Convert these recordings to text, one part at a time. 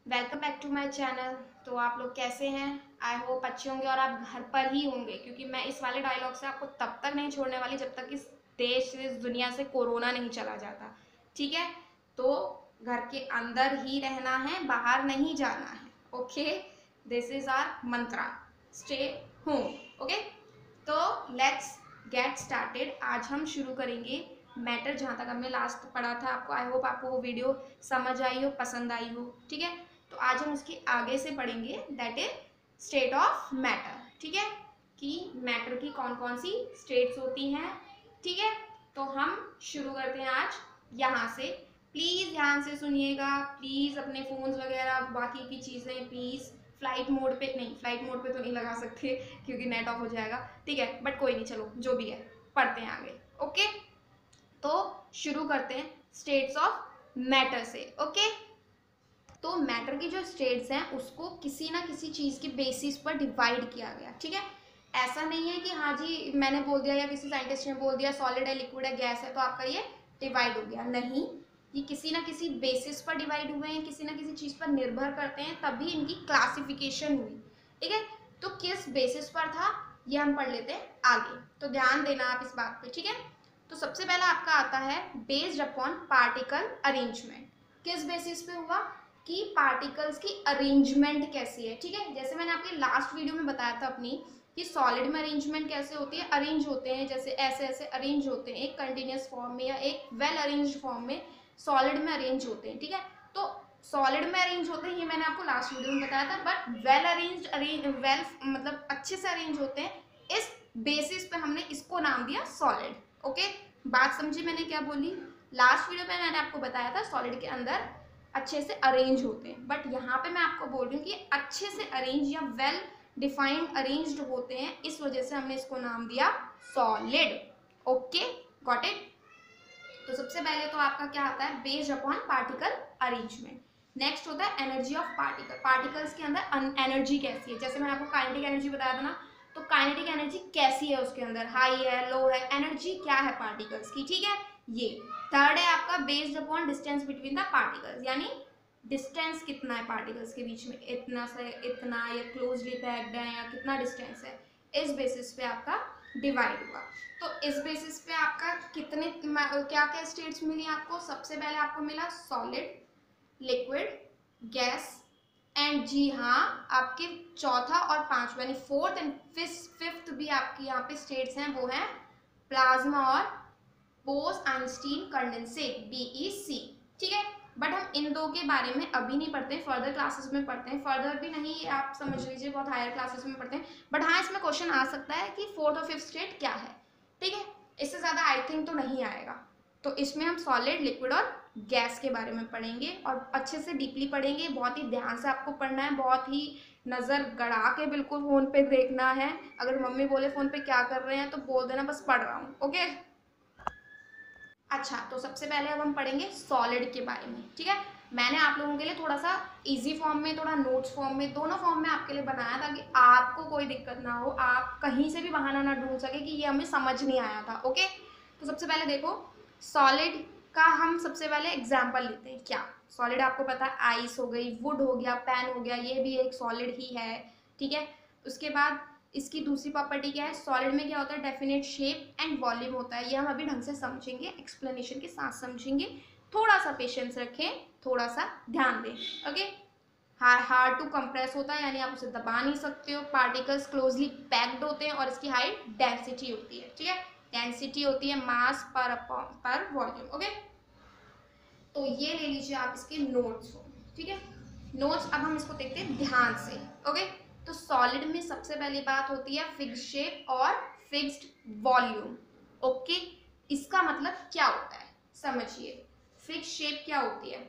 Welcome back to my channel. तो आप लोग कैसे हैं? आई होप अच्छे होंगे और आप घर पर ही होंगे, क्योंकि मैं इस वाले डायलॉग से आपको तब तक नहीं छोड़ने वाली जब तक इस देश से, इस दुनिया से कोरोना नहीं चला जाता। ठीक है? तो घर के अंदर ही रहना है, बाहर नहीं जाना है। Okay, this is our mantra, stay home. Okay, तो लेट्स गेट स्टार्टेड। आज हम शुरू करेंगे मैटर, जहाँ तक हमने लास्ट पढ़ा था। आपको आई होप आपको वो वीडियो समझ आई हो, पसंद आई हो। ठीक है, तो आज हम उसके आगे से पढ़ेंगे, that is state of matter. ठीक है, कि मैटर की कौन कौन सी स्टेट्स होती हैं। ठीक है, तो हम शुरू करते हैं आज यहाँ से। प्लीज़ ध्यान से सुनिएगा, प्लीज़ अपने फ़ोन्स वगैरह बाकी की चीज़ें प्लीज़ फ्लाइट मोड पे नहीं, फ्लाइट मोड पे तो नहीं लगा सकते क्योंकि नेट ऑफ हो जाएगा। ठीक है, बट कोई नहीं, चलो जो भी है पढ़ते हैं आगे। ओके, तो शुरू करते हैं स्टेट्स ऑफ मैटर से। ओके, तो मैटर की जो स्टेट्स हैं उसको किसी ना किसी चीज़ की बेसिस पर डिवाइड किया गया। ठीक है, ऐसा नहीं है कि हाँ जी मैंने बोल दिया या किसी साइंटिस्ट ने बोल दिया सॉलिड है, लिक्विड है, गैस है, तो आपका ये डिवाइड हो गया। नहीं, ये किसी ना किसी बेसिस पर डिवाइड हुए हैं, किसी ना किसी चीज़ पर निर्भर करते हैं, तभी इनकी क्लासिफिकेशन हुई। ठीक है, तो किस बेसिस पर था ये हम पढ़ लेते हैं आगे, तो ध्यान देना आप इस बात पे। ठीक है, तो सबसे पहला आपका आता है बेस्ड अपॉन पार्टिकल अरेंजमेंट। किस बेसिस पे हुआ कि पार्टिकल्स की अरेंजमेंट कैसी है। ठीक है, जैसे मैंने आपके लास्ट वीडियो में बताया था अपनी कि सॉलिड में अरेंजमेंट कैसे होती है, अरेंज होते हैं, जैसे ऐसे ऐसे अरेंज होते हैं एक कंटिन्यूस फॉर्म में या एक वेल अरेंज्ड फॉर्म में सॉलिड में अरेंज होते हैं। ठीक है, तो सॉलिड में अरेंज होते हैं, ये मैंने आपको लास्ट वीडियो में बताया था, बट वेल अरेंज वेल मतलब अच्छे से अरेंज होते हैं। इस बेसिस पे हमने इसको नाम दिया सॉलिड। ओके, बात समझी मैंने क्या बोली? लास्ट वीडियो में मैंने आपको बताया था सॉलिड के अंदर अच्छे से अरेंज होते हैं, बट यहाँ पे मैं आपको बोल रही हूँ कि अच्छे से अरेंज या वेल डिफाइंड अरेंज्ड होते हैं, इस वजह से हमने इसको नाम दिया सॉलिड। Okay, got it. तो सबसे पहले तो आपका क्या आता है based upon particle arrangement. Next होता है एनर्जी ऑफ पार्टिकल। पार्टिकल्स के अंदर एनर्जी कैसी है, जैसे मैंने आपको काइनेटिक एनर्जी बताया था ना, तो काइनेटिक एनर्जी कैसी है उसके अंदर, हाई है, लो है, एनर्जी क्या है पार्टिकल्स की। ठीक है, ये थर्ड है आपका based upon distance between the particles, यानी डिस्टेंस कितना है पार्टिकल्स के बीच में, इतना से इतना या क्लोजली पैक्ड है या कितना डिस्टेंस है, इस बेसिस पे आपका डिवाइड हुआ। तो इस बेसिस पे आपका कितने क्या क्या स्टेट्स मिली आपको? सबसे पहले आपको मिला सॉलिड, लिक्विड, गैस, एंड जी हाँ आपके चौथा और पांचवा यानी फोर्थ एंड फिफ्थ भी आपकी यहाँ पे स्टेट्स हैं, वो हैं प्लाज्मा और बोस-आइंस्टीन कंडेंसेट, बीईसी। ठीक है, बट हम इन दो के बारे में अभी नहीं पढ़ते हैं, फर्दर क्लासेस में पढ़ते हैं। फर्दर भी नहीं, आप समझ लीजिए बहुत हायर क्लासेस में पढ़ते हैं, बट हाँ इसमें क्वेश्चन आ सकता है कि फोर्थ और फिफ्थ स्टेट क्या है। ठीक है, इससे ज़्यादा आई थिंक तो नहीं आएगा। तो इसमें हम सॉलिड, लिक्विड और गैस के बारे में पढ़ेंगे और अच्छे से डीपली पढ़ेंगे। बहुत ही ध्यान से आपको पढ़ना है, बहुत ही नज़र गड़ा के बिल्कुल फ़ोन पे देखना है। अगर मम्मी बोले फ़ोन पे क्या कर रहे हैं तो बोल देना बस पढ़ रहा हूँ। ओके, अच्छा, तो सबसे पहले अब हम पढ़ेंगे सॉलिड के बारे में। ठीक है, मैंने आप लोगों के लिए थोड़ा सा इजी फॉर्म में, थोड़ा नोट्स फॉर्म में, दोनों फॉर्म में आपके लिए बनाया ताकि आपको कोई दिक्कत ना हो, आप कहीं से भी बहाना ना ढूंढ सके कि ये हमें समझ नहीं आया था। ओके, तो सबसे पहले देखो सॉलिड का हम सबसे पहले एग्जाम्पल लेते हैं। क्या सॉलिड आपको पता है? आइस हो गई, वुड हो गया, पेन हो गया, ये भी एक सॉलिड ही है। ठीक है, उसके बाद इसकी दूसरी प्रॉपर्टी क्या है? सॉलिड में क्या होता है? डेफिनेट शेप एंड वॉल्यूम होता है। ये हम अभी ढंग से समझेंगे, एक्सप्लेनेशन के साथ समझेंगे। थोड़ा सा पेशेंस रखें, थोड़ा सा ध्यान दें। ओके, हार्ड टू कंप्रेस होता है, यानी आप उसे दबा नहीं सकते हो। पार्टिकल्स क्लोजली पैक्ड होते हैं और इसकी हाइट डेंसिटी होती है। ठीक है, डेंसिटी होती है मास पर वॉल्यूम। ओके, तो ये ले लीजिए आप इसके नोट्स को। ठीक है, नोट्स अब हम इसको देखते हैं ध्यान से। ओके, तो सॉलिड में सबसे पहली बात होती है फिक्स्ड शेप और फिक्स्ड वॉल्यूम। ओके, इसका मतलब क्या होता है समझिए। फिक्स्ड शेप क्या होती है?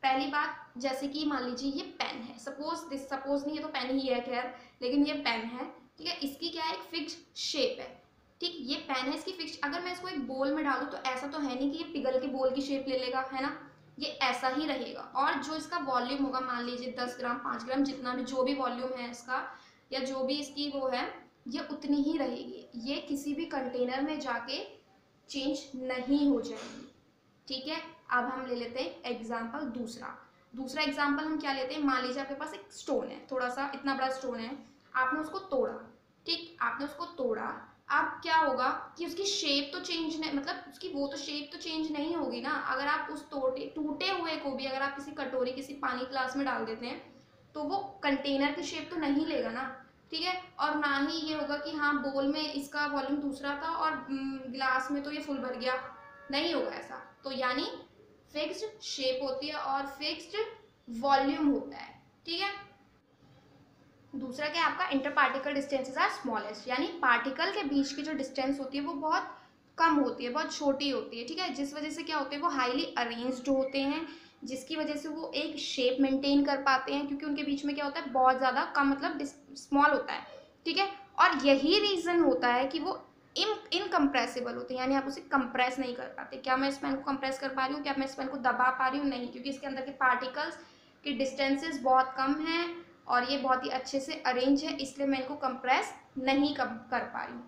पहली बात, जैसे कि मान लीजिए ये पेन है, सपोज नहीं है तो पेन ही है खैर, लेकिन ये पेन है। ठीक है, इसकी क्या है? एक फिक्स्ड शेप है। ठीक, ये पेन है, इसकी फिक्स्ड, अगर मैं इसको एक बोल में डालूं तो ऐसा तो है नहीं कि ये पिघल के बोल की शेप ले लेगा, है ना, ये ऐसा ही रहेगा। और जो इसका वॉल्यूम होगा, मान लीजिए 10 ग्राम, 5 ग्राम, जितना भी जो भी वॉल्यूम है इसका या जो भी इसकी वो है, ये उतनी ही रहेगी। ये किसी भी कंटेनर में जाके चेंज नहीं हो जाएगी। ठीक है, अब हम ले लेते हैं एग्जाम्पल दूसरा। दूसरा एग्जाम्पल हम क्या लेते हैं, मान लीजिए आपके पास एक स्टोन है, थोड़ा सा इतना बड़ा स्टोन है, आपने उसको तोड़ा, ठीक, आपने उसको तोड़ा, अब क्या होगा कि उसकी शेप तो चेंज नहीं, मतलब उसकी वो तो शेप तो चेंज नहीं होगी ना। अगर आप उस टूटे हुए को भी अगर आप किसी कटोरी, किसी पानी ग्लास में डाल देते हैं तो वो कंटेनर की शेप तो नहीं लेगा ना, ठीक है। और ना ही ये होगा कि हाँ बोल में इसका वॉल्यूम दूसरा था और ग्लास में तो ये फुल भर गया, नहीं होगा ऐसा। तो यानी फिक्स्ड शेप होती है और फिक्स्ड वॉल्यूम होता है, ठीक है। दूसरा क्या, आपका inter particle distances are smallest, यानी पार्टिकल के बीच की जो डिस्टेंस होती है वो बहुत कम होती है, बहुत छोटी होती है, ठीक है। जिस वजह से क्या होते हैं, वो हाईली अरेंज्ड होते हैं, जिसकी वजह से वो एक शेप मेंटेन कर पाते हैं, क्योंकि उनके बीच में क्या होता है, बहुत ज़्यादा कम, मतलब स्मॉल होता है, ठीक है। और यही रीज़न होता है कि वो इनकम्प्रेसिबल होते हैं, यानी आप उसे कंप्रेस नहीं कर पाते। क्या मैं इस पेन को कंप्रेस कर पा रही हूँ, क्या मैं इस पेन को दबा पा रही हूँ, नहीं, क्योंकि इसके अंदर के पार्टिकल्स की डिस्टेंसेस बहुत कम हैं और ये बहुत ही अच्छे से अरेंज है, इसलिए मैं इनको कंप्रेस नहीं कर पा रही हूँ।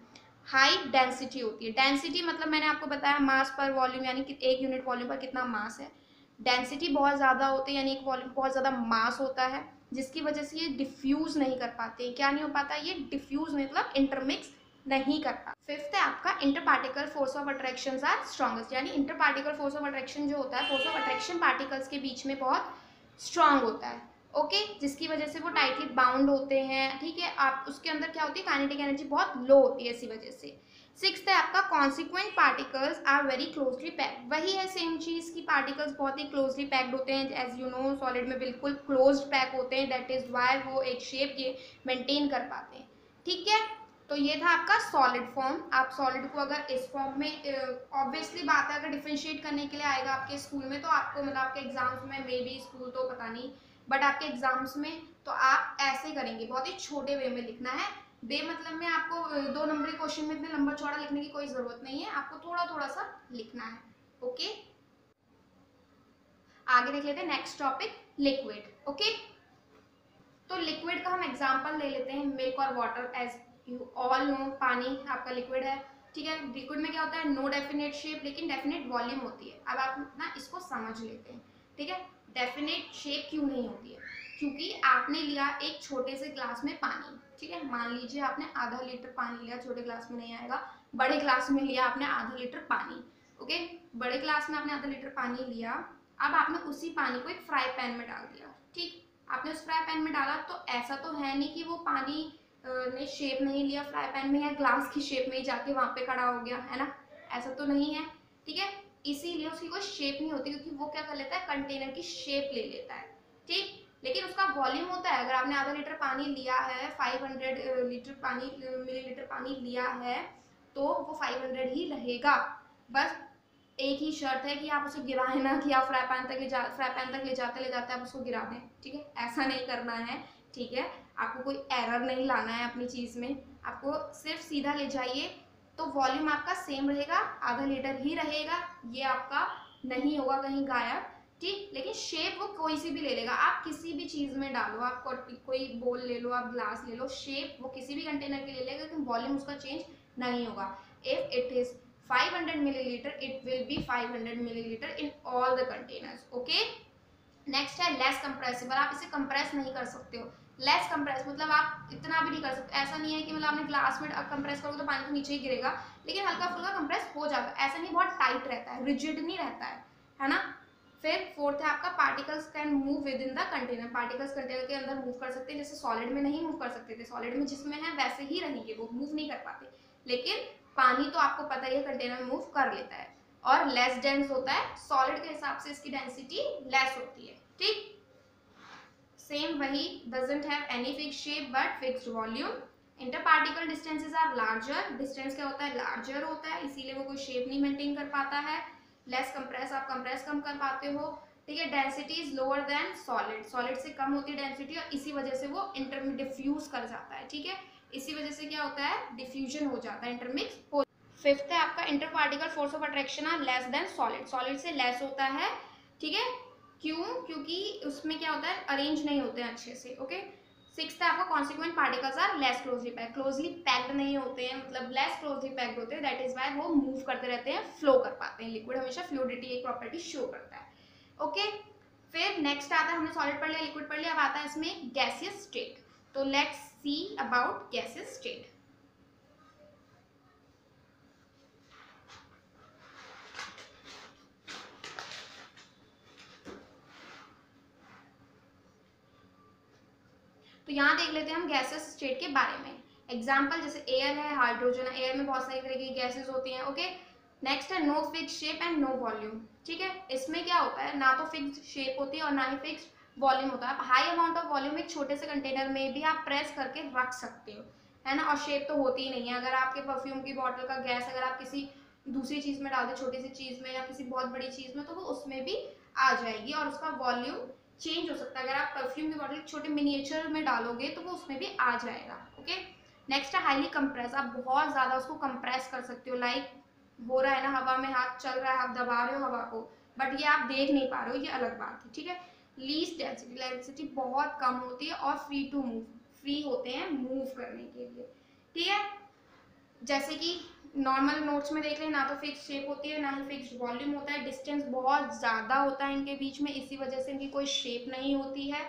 हाई डेंसिटी होती है, डेंसिटी मतलब मैंने आपको बताया मास पर वॉल्यूम, यानी कि एक यूनिट वॉल्यूम पर कितना मास है। डेंसिटी बहुत ज़्यादा होती है, यानी एक वॉल्यूम बहुत ज़्यादा मास होता है, जिसकी वजह से ये डिफ्यूज़ नहीं कर पाते। क्या नहीं हो पाता, ये डिफ्यूज़ मतलब इंटरमिक्स नहीं कर पाता। फिफ्थ है आपका inter particle force of attraction are strongest, यानी inter particle force of attraction जो होता है, फोर्स ऑफ अट्रैक्शन पार्टिकल्स के बीच में बहुत स्ट्रांग होता है, ओके, जिसकी वजह से वो टाइटली बाउंड होते हैं, ठीक है। आप उसके अंदर क्या होती है, काइनेटिक एनर्जी बहुत लो होती है इसी वजह से। सिक्स्थ है आपका consequent particles are very closely packed, वही है सेम चीज़ की पार्टिकल्स बहुत ही क्लोजली पैक्ड होते हैं, एज यू नो सॉलिड में बिल्कुल क्लोज्ड पैक होते हैं, दैट इज वाई वो एक शेप ये मेंटेन कर पाते हैं, ठीक है। तो ये था आपका सॉलिड फॉर्म। आप सॉलिड को अगर इस फॉर्म में, ऑब्वियसली बात है, अगर डिफ्रेंशिएट करने के लिए आएगा आपके स्कूल में तो आपको, मतलब आपके एग्जाम्स में, मे बी स्कूल तो पता नहीं, बट आपके एग्जाम्स में तो आप ऐसे करेंगे, बहुत ही छोटे वे में लिखना है। बे मतलब में आपको 2 नंबर के क्वेश्चन में इतने लंबा चौड़ा लिखने की कोई जरूरत नहीं है, आपको थोड़ा थोड़ा सा लिखना है, ओके। आगे देख लेते हैं नेक्स्ट टॉपिक, लिक्विड, ओके। तो लिक्विड का हम एग्जांपल ले लेते हैं, मिल्क और water. As you all know पानी आपका लिक्विड है, ठीक है। लिक्विड में क्या होता है, नो डेफिनेट शेप लेकिन डेफिनेट वॉल्यूम होती है। अब आप ना इसको समझ लेते हैं, ठीक है। डेफिनेट शेप क्यों नहीं होती है, क्योंकि आपने लिया एक छोटे से ग्लास में पानी, ठीक है। मान लीजिए आपने आधा लीटर पानी लिया, छोटे ग्लास में नहीं आएगा, बड़े ग्लास में लिया आपने आधा लीटर पानी, ओके। बड़े ग्लास में आपने आधा लीटर पानी लिया, अब आपने उसी पानी को एक फ्राई पैन में डाल दिया, ठीक। आपने उस फ्राई पैन में डाला तो ऐसा तो है नहीं कि वो पानी ने शेप नहीं लिया फ्राई पैन में, या ग्लास की शेप में ही जाके वहां पे खड़ा हो गया, है ना, ऐसा तो नहीं है, ठीक है। इसीलिए उसकी कोई शेप नहीं होती, क्योंकि वो क्या कर लेता है, कंटेनर की शेप ले लेता है, ठीक। लेकिन उसका वॉल्यूम होता है, अगर आपने आधा लीटर पानी लिया है, 500 लीटर पानी, मिलीलीटर पानी लिया है, तो वो 500 ही रहेगा। बस एक ही शर्त है कि आप उसे गिराएं ना, कि आप फ्राई पैन तक ले जाते आप उसको गिरा दें, ठीक है, ऐसा नहीं करना है, ठीक है। आपको कोई एरर नहीं लाना है अपनी चीज़ में, आपको सिर्फ सीधा ले जाइए, तो वॉल्यूम आपका सेम रहेगा, आधा लीटर ही रहेगा, ये आपका नहीं होगा कहीं गायब, ठीक। लेकिन शेप वो कोई सी भी ले लेगा, आप किसी भी चीज़ में डालो, आप कोई बोल ले लो, आप ग्लास ले लो, शेप वो किसी भी कंटेनर की ले लेगा, लेकिन वॉल्यूम उसका चेंज नहीं होगा। If it is 500 milliliter, it will be 500 milliliter in all the containers, okay। Next है लेस कंप्रेसिबल, आप इसे कंप्रेस नहीं कर सकते हो। लेस कंप्रेस मतलब आप इतना भी नहीं कर सकते, ऐसा नहीं है कि मतलब आपने ग्लास में कंप्रेस करोगे तो पानी तो नीचे ही गिरेगा, लेकिन हल्का फुल्का कंप्रेस हो जाता है, ऐसा नहीं, बहुत टाइट रहता है, रिजिड नहीं रहता है ना। फिर फोर्थ है आपका particles can move with in the container, particles container के अंदर मूव कर सकते हैं, जैसे सॉलिड में नहीं मूव कर सकते थे, सॉलिड में जिसमें है वैसे ही रहेंगे, वो मूव नहीं कर पाते, लेकिन पानी तो आपको पता ही है कंटेनर में मूव कर लेता है, और लेस डेंस होता है, सॉलिड के हिसाब से इसकी डेंसिटी लेस होती है, ठीक। सेम वही, doesn't have any fixed shape but fixed volume. Inter particle distances are larger, distance क्या होता है, लार्जर होता है, इसीलिए वो कोई शेप नहीं मेंटेन कर पाता है। लेस कंप्रेस, आप कंप्रेस कम कर पाते हो, ठीक है। Density is lower than solid, solid से कम होती है डेंसिटी, और इसी वजह से वो इंटर में डिफ्यूज कर जाता है, ठीक है। इसी वजह से क्या होता है, डिफ्यूजन हो जाता है, इंटरमिक्स हो। फिफ्थ है आपका inter particle force of attraction are less than solid, solid से लेस होता है, ठीक है। क्यों, क्योंकि उसमें क्या होता है, अरेंज नहीं होते हैं अच्छे से, ओके। सिक्स्थ है आपका consequent particles are less closely packed नहीं होते हैं, मतलब लेस क्लोजली पैक्ड होते हैं, दैट इज वाई वो मूव करते रहते हैं, फ्लो कर पाते हैं, लिक्विड हमेशा फ्लूइडिटी एक प्रॉपर्टी शो करता है, ओके। फिर नेक्स्ट आता है, हमने सॉलिड पढ़ लिया, लिक्विड पढ़ लिया, अब आता है इसमें गैसियस स्टेट। तो let's see about gaseous state. तो यहाँ देख लेते हैं हम गैसेस स्टेट के बारे में। एग्जाम्पल जैसे एयर है, हाइड्रोजन है, एयर में बहुत सारी तरह की गैसेस होती हैं। ओके, नेक्स्ट है no fix shape and no volume. ठीक है, इसमें क्या होता है, ना तो फिक्स शेप होती है और ना ही फिक्स वॉल्यूम होता है। हाई अमाउंट ऑफ वॉल्यूम एक छोटे से कंटेनर में भी आप प्रेस करके रख सकते हो, है ना, और शेप तो होती ही नहीं है। अगर आपके परफ्यूम की बॉटल का गैस अगर आप किसी दूसरी चीज में डाल दे, छोटी सी चीज में या किसी बहुत बड़ी चीज में, तो वो उसमें भी आ जाएगी और उसका वॉल्यूम चेंज हो सकता है। अगर आप परफ्यूम की बॉटल छोटे मिनिएचर में डालोगे तो वो उसमें भी आ जाएगा। ओके, नेक्स्ट है हाईली कंप्रेस। आप बहुत ज्यादा उसको कंप्रेस कर सकते हो, लाइक हो रहा है ना, हवा में हाथ चल रहा है, आप दबा रहे हो हवा को, बट ये आप देख नहीं पा रहे हो, ये अलग बात है। ठीक है, लीस्ट डेंसिटी, डेंसिटी बहुत कम होती है और फ्री टू मूव, फ्री होते हैं मूव करने के लिए। ठीक है, जैसे कि नॉर्मल नोट्स में देख लें, ना तो फिक्स शेप होती है ना ही फिक्स वॉल्यूम होता है, डिस्टेंस बहुत ज़्यादा होता है इनके बीच में, इसी वजह से इनकी कोई शेप नहीं होती है।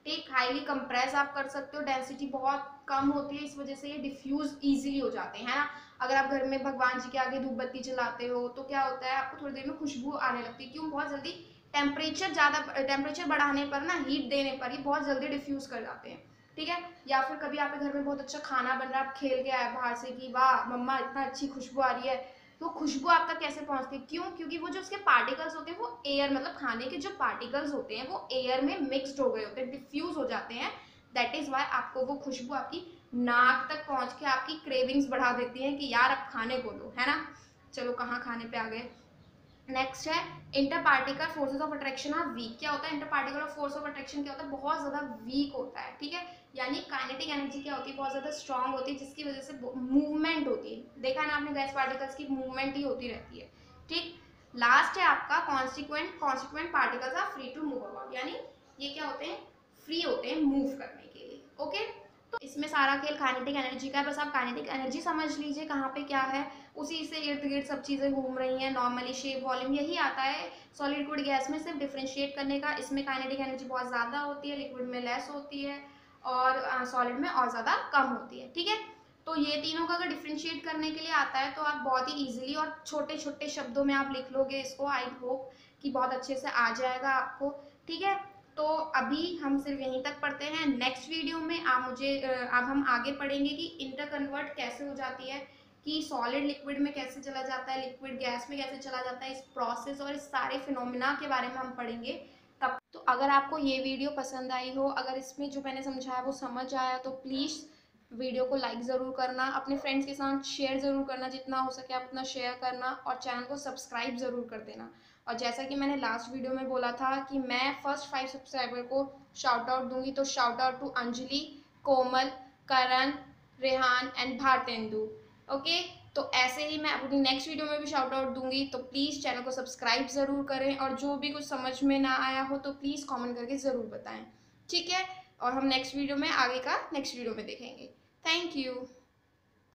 ठीक, हाईली कंप्रेस आप कर सकते हो, डेंसिटी बहुत कम होती है, इस वजह से ये डिफ्यूज ईजिली हो जाते हैं ना। अगर आप घर में भगवान जी के आगे धूप बत्ती जलाते हो तो क्या होता है, आपको थोड़ी देर में खुशबू आने लगती है। क्यों? बहुत जल्दी टेम्परेचर बढ़ाने पर ना, हीट देने पर ही बहुत जल्दी डिफ्यूज कर जाते हैं। ठीक है, या फिर कभी आपके घर में बहुत अच्छा खाना बन रहा है, आप खेल के आए बाहर से कि वाह मम्मा इतना अच्छी खुशबू आ रही है, तो खुशबू आप तक कैसे पहुंचती है? क्यों? क्योंकि वो जो उसके पार्टिकल्स होते हैं वो एयर, मतलब खाने के जो पार्टिकल्स होते हैं वो एयर में मिक्सड हो गए होते हैं, डिफ्यूज हो जाते हैं। दैट इज वाई आपको वो खुशबू आपकी नाक तक पहुंच के आपकी क्रेविंग्स बढ़ा देती है कि यार अब खाने को दो, है ना। चलो कहाँ खाने पे आ गए। नेक्स्ट है inter particle forces of attraction are weak. क्या होता है inter particle force of attraction? क्या होता है, बहुत ज्यादा वीक होता है। ठीक है, यानी काइनेटिक एनर्जी क्या होती है, बहुत ज्यादा स्ट्रांग होती है, जिसकी वजह से मूवमेंट होती है। देखा ना आपने, गैस पार्टिकल्स की मूवमेंट ही होती रहती है। ठीक, लास्ट है आपका constituent particles are free to move about, यानी ये क्या होते हैं, फ्री होते हैं मूव करने के लिए। ओके, तो इसमें सारा खेल काइनेटिक एनर्जी का है, बस आप काइनेटिक एनर्जी समझ लीजिए कहाँ पे क्या है, उसी से इर्द गिर्द सब चीज़ें घूम रही हैं। नॉर्मली शेप, वॉल्यूम यही आता है सॉलिड, लिक्विड, गैस में सिर्फ डिफ्रेंशिएट करने का। इसमें काइनेटिक एनर्जी बहुत ज़्यादा होती है, लिक्विड में लेस होती है और सॉलिड में और ज़्यादा कम होती है। ठीक है, तो ये तीनों का अगर डिफ्रेंशिएट करने के लिए आता है तो आप बहुत ही ईजिली और छोटे छोटे शब्दों में आप लिख लोगे इसको। आई होप कि बहुत अच्छे से आ जाएगा आपको। ठीक है, तो अभी हम सिर्फ यहीं तक पढ़ते हैं। नेक्स्ट वीडियो में अब हम आगे पढ़ेंगे कि इंटर कन्वर्ट कैसे हो जाती है, कि सॉलिड लिक्विड में कैसे चला जाता है, लिक्विड गैस में कैसे चला जाता है, इस प्रोसेस और इस सारे फिनोमिना के बारे में हम पढ़ेंगे तब। तो अगर आपको ये वीडियो पसंद आई हो, अगर इसमें जो मैंने समझाया वो समझ आया, तो प्लीज़ वीडियो को लाइक ज़रूर करना, अपने फ्रेंड्स के साथ शेयर ज़रूर करना, जितना हो सके आप उतना शेयर करना, और चैनल को सब्सक्राइब ज़रूर कर देना। और जैसा कि मैंने लास्ट वीडियो में बोला था कि मैं फर्स्ट 5 सब्सक्राइबर को शाउट आउट दूंगी, तो shout out to Anjali, Komal, Karan, Rehan and Bharatendu. Okay, तो ऐसे ही मैं अपनी नेक्स्ट वीडियो में भी शाउट आउट दूंगी, तो प्लीज़ चैनल को सब्सक्राइब ज़रूर करें, और जो भी कुछ समझ में ना आया हो तो प्लीज़ कमेंट करके ज़रूर बताएं। ठीक है, और हम नेक्स्ट वीडियो में आगे का नेक्स्ट वीडियो में देखेंगे। Thank you.